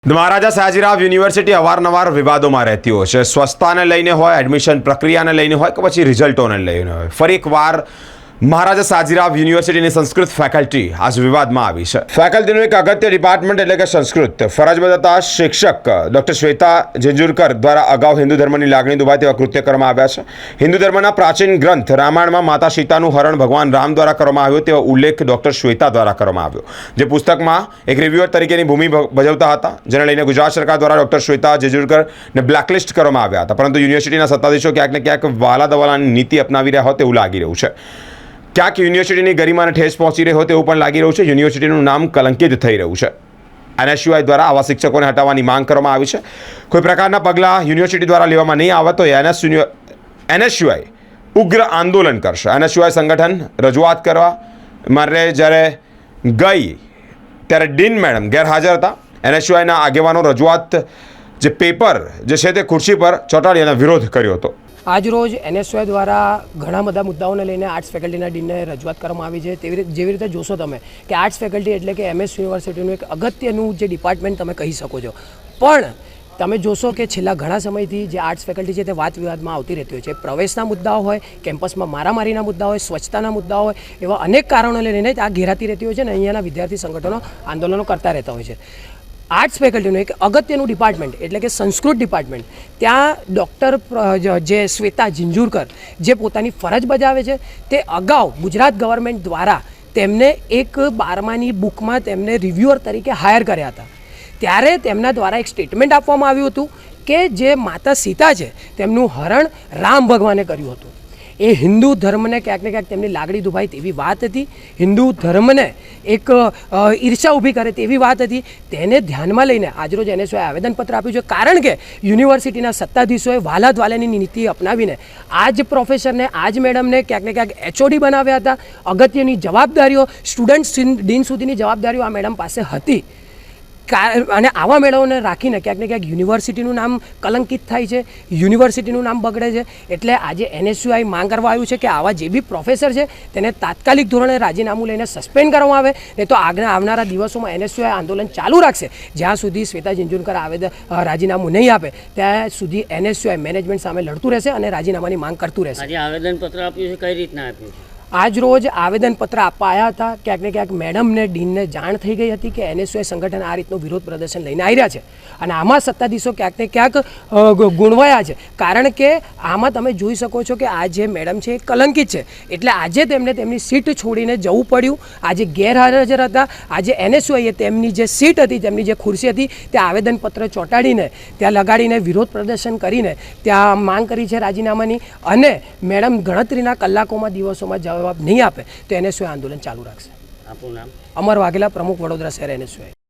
Maharaja Sayajirao university અવારનવાર વિવાદોમાં રહેતી હોય છે। સ્વચ્છતાને લઈને હોય, એડમિશન પ્રક્રિયાને લઈને હોય કે પછી રિઝલ્ટોને લઈને હોય। ફરી એકવાર મહારાજા સયાજીરાવ યુનિવર્સિટીની સંસ્કૃત ફેકલ્ટી આજ વિવાદમાં આવી છે। ફેકલ્ટીનું એક અગત્ય ડિપાર્ટમેન્ટ એટલે કે સંસ્કૃત ફરજ બજાવતા શિક્ષક ડૉક્ટર શ્વેતા જિંજુરકર દ્વારા અગાઉ હિન્દુ ધર્મની લાગણી દુભાય તેવા કૃત્ય કરવામાં આવ્યા છે। હિન્દુ ધર્મના પ્રાચીન ગ્રંથ રામાયણમાં માતા સીતાનું હરણ ભગવાન રામ દ્વારા કરવામાં આવ્યો તેવો ઉલ્લેખ ડૉક્ટર શ્વેતા દ્વારા કરવામાં આવ્યો, જે પુસ્તકમાં એક રિવ્યુઅર તરીકેની ભૂમિ ભજવતા હતા, જેને લઈને ગુજરાત સરકાર દ્વારા ડૉક્ટર શ્વેતા જિંજુરકરને બ્લેકલિસ્ટ કરવામાં આવ્યા હતા। પરંતુ યુનિવર્સિટીના સત્તાધીશો ક્યાંક ને ક્યાંક વાલા દવાલાની નીતિ અપનાવી રહ્યા હોય તેવું લાગી રહ્યું છે। ક્યાંક યુનિવર્સિટીની ગરિમાને ઠેસ પહોંચી રહી હોય તેવું પણ લાગી રહ્યું છે। યુનિવર્સિટીનું નામ કલંકિત થઈ રહ્યું છે। એનએસયુઆઈ દ્વારા આવા શિક્ષકોને હટાવવાની માંગ કરવામાં આવી છે। કોઈ પ્રકારના પગલાં યુનિવર્સિટી દ્વારા લેવામાં નહીં આવે તો એનએસયુઆઈ ઉગ્ર આંદોલન કરશે। એનએસયુઆઈ સંગઠન રજૂઆત કરવા માટે જ્યારે ગઈ ત્યારે ડીન મેડમ ગેરહાજર હતા। એનએસયુઆઈના આગેવાનો રજૂઆત જે પેપર જે છે તે ખુરશી પર ચોંટાડી અને વિરોધ કર્યો હતો। આજરોજ એનએસયુઆઈ દ્વારા ઘણા બધા મુદ્દાઓને લઈને આર્ટ્સ ફેકલ્ટીના ડીનને રજૂઆત કરવામાં આવી છે। જેવી રીતે જોશો તમે કે આર્ટ્સ ફેકલ્ટી એટલે કે એમએસ યુનિવર્સિટીનું એક અગત્યનું જે ડિપાર્ટમેન્ટ તમે કહી શકો છો, પણ તમે જોશો કે છેલ્લા ઘણા સમયથી જે આર્ટ્સ ફેકલ્ટી છે તે વાત વિવાદમાં આવતી રહેતી હોય છે। પ્રવેશના મુદ્દાઓ હોય, કેમ્પસમાં મારામારીના મુદ્દા હોય, સ્વચ્છતાના મુદ્દા હોય, એવા અનેક કારણોને લઈને આ ઘેરાતી રહેતી હોય છે અને અહીંયાના વિદ્યાર્થી સંગઠનો આંદોલનો કરતા રહેતા હોય છે। આર્ટ્સ ફેકલ્ટીનું એક અગત્યનું ડિપાર્ટમેન્ટ એટલે કે સંસ્કૃત ડિપાર્ટમેન્ટ, ત્યાં ડૉક્ટર જે શ્વેતા જિંજુરકર જે પોતાની ફરજ બજાવે છે તે અગાઉ ગુજરાત ગવર્મેન્ટ દ્વારા તેમને એક 12માની બુકમાં તેમને રિવ્યુઅર તરીકે હાયર કર્યા હતા। ત્યારે તેમના દ્વારા એક સ્ટેટમેન્ટ આપવામાં આવ્યું હતું કે જે માતા સીતા છે તેમનું હરણ રામ ભગવાને કર્યું હતું। એ હિન્દુ ધર્મને ક્યાંક ને ક્યાંક તેમની લાગણી દુભાય તેવી વાત હતી, હિન્દુ ધર્મને એક ઈર્ષા ઊભી કરે તેવી વાત હતી। તેને ધ્યાનમાં લઈને આજરોજ એનએસયુઆઈએ આવેદનપત્ર આપ્યું છે, કારણ કે યુનિવર્સિટીના સત્તાધીશોએ વાલા દ્વાલાની નીતિ અપનાવીને આ જ પ્રોફેસરને, આ જ મેડમને ક્યાંક ને ક્યાંક એચઓડી બનાવ્યા હતા। અગત્યની જવાબદારીઓ સ્ટુડન્ટ ડીન સુધીની જવાબદારીઓ આ મેડમ પાસે હતી અને આવા મેળાઓને રાખીને ક્યાંક ને ક્યાંક યુનિવર્સિટીનું નામ કલંકિત થાય છે, યુનિવર્સિટીનું નામ બગડે છે। એટલે આજે એનએસયુઆઈ માંગ કરવા આવ્યું છે કે આવા જે બી પ્રોફેસર છે તેને તાત્કાલિક ધોરણે રાજીનામું લઈને સસ્પેન્ડ કરવામાં આવે, નહીં તો આવનારા દિવસોમાં એનએસયુઆઈ આંદોલન ચાલુ રાખશે જ્યાં સુધી શ્વેતા જિંજુરકર રાજીનામું નહીં આપે ત્યાં સુધી એનએસયુઆઈ મેનેજમેન્ટ સામે લડતું રહેશે અને રાજીનામાની માંગ કરતું રહેશે। આજે આવેદનપત્ર આપ્યું છે, કઈ રીતના આપ્યું? આજ રોજ આવેદનપત્ર આપવા આવ્યા હતા। ક્યાંક ને ક્યાંક મેડમને ડીનને જાણ થઈ ગઈ હતી કે એનએસયુઆઈ સંગઠન આ રીતનું વિરોધ પ્રદર્શન લઈને આવી રહ્યા છે અને આમાં સત્તાધીશો ક્યાંક ને ક્યાંક ગુણવાયા છે, કારણ કે આમાં તમે જોઈ શકો છો કે આ જે મેડમ છે એ કલંકિત છે, એટલે આજે તેમને તેમની સીટ છોડીને જવું પડ્યું। આજે ગેરહાજર હતા। આજે એનએસયુઆઈએ તેમની જે સીટ હતી, તેમની જે ખુરશી હતી ત્યાં આવેદનપત્ર ચોંટાડીને ત્યાં લગાડીને વિરોધ પ્રદર્શન કરીને ત્યાં માંગ કરી છે રાજીનામાની, અને મેડમ ગણતરીના કલાકોમાં દિવસોમાં જવાબ નહીં આપે તો એનએસયુઆઈ આંદોલન ચાલુ રાખશે। આપનું નામ? અમર વાઘેલા, પ્રમુખ વડોદરા શહેર એનએસયુઆઈ।